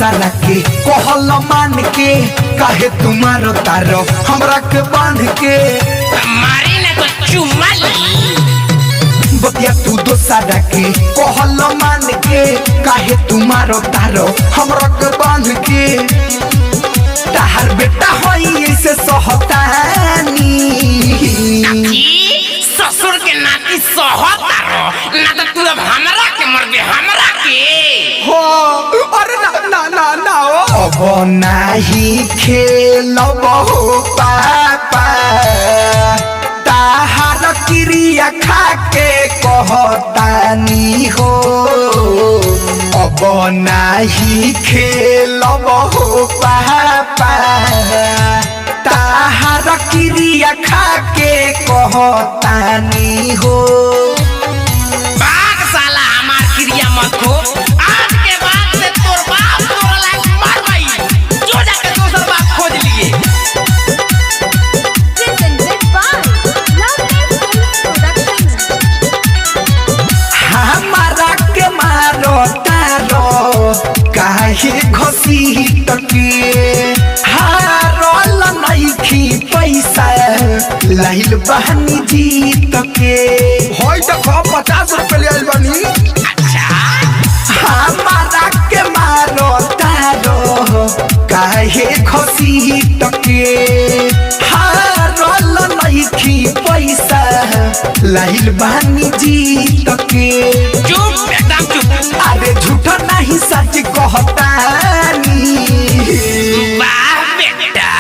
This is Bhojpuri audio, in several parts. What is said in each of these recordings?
दोसरा के कहल मान के काहे तुम्हारो तारो हमरा के बांध के मारी ना तो चुम्मा ली। बतिया तू दोसरा के कहल मान के काहे तुम्हारो तारो हमरा के बांध के ताहर बेटा होई ऐसे सहतानी ससुर के नाती सहतारो ना तो तू अब हमरा के मर गए हमरा के हो। अरे ना ना ना ना अब नाही खेलब हो पापा ताहार क्रिया खा के कहतानी हो। अब नाही खेलब हो पापा ताहार क्रिया खा के कहतानी हो। बाग साला हमार क्रिया मत हो। आज के बाद से तोर बाप तोरा लायक मर गई। जो जाके दूसरा बाप खोज लिए। हमारा के मारो तारो काहे घसीट के हारल नइखी पैसा लाइल बहनी जीत के होई त 50 रुपया ले आइल बानी। हमारा के मारो तारो काहे घसीट के हारल नइखी पैसा लाइल बहनी जीत के। चुप एकदम चुप। अरे झूठा नहीं सच कहतानी। वाह बेटा,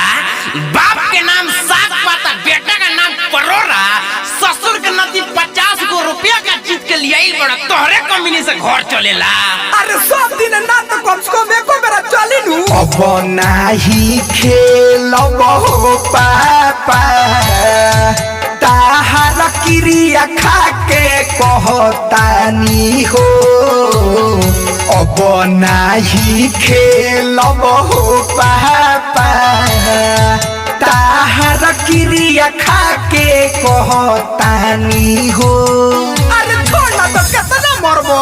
बाप के नाम साग पाता, बेटा का नाम परोरा, ससुर के नाती 50 गो रुपया का जीत के लिए आई बड़ा तोहरे कमीनी से घर चलेला। अरे सब दिन ना तो कम से कम एको बेरा चली नू। अब नाही खेलब हो पापा ताहार क्रिया खा के कहतानी हो। अब नाही खेलब हो पापा ताहार क्रिया खा के कहतानी हो। अरे छोड़ ना तो कितना मरबो।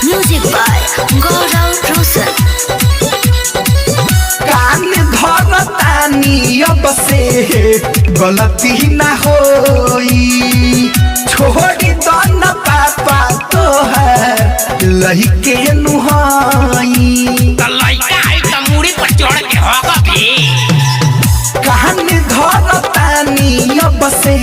म्यूजिक बाय गौरव रोशन। कान धरतानी अब से गलती ना होई छोड़ी दो न पापा तोहर लइके नुहाई। तो लइका आई तो मुड़ी पर चढ़ के होगा भी। कान धरतानी अब से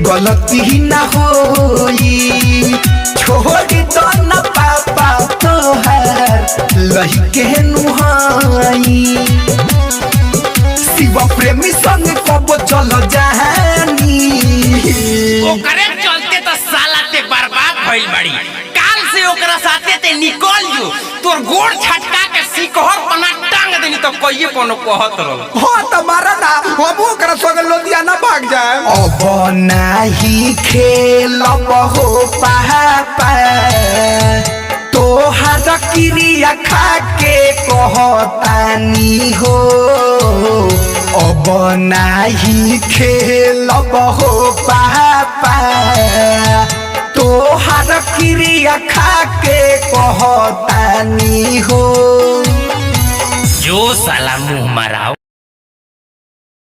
गलती ना होई छोड़ी दो न पापा तोहर लइके नुहाई। शिव प्रेमी संग कब चल जानी ओकरे चलते तो साला ते बर्बाद भइल बड़ी। काल से ओकरा साथे ते निकल जो तोर गोड़ छटका के सिकहर पना टांग देनी तो कहिए कोनो कहत रहल। हो तुम्हारा ना हम ओकरा संग लुधियाना भाग जाए। अब नाही खेलब हो पापा तोहार क्रिया खा के कहतानी हो। अब नाही खेलब हो पापा तोहार क्रिया खा के कहतानी हो। जो साला मुंह मराओ।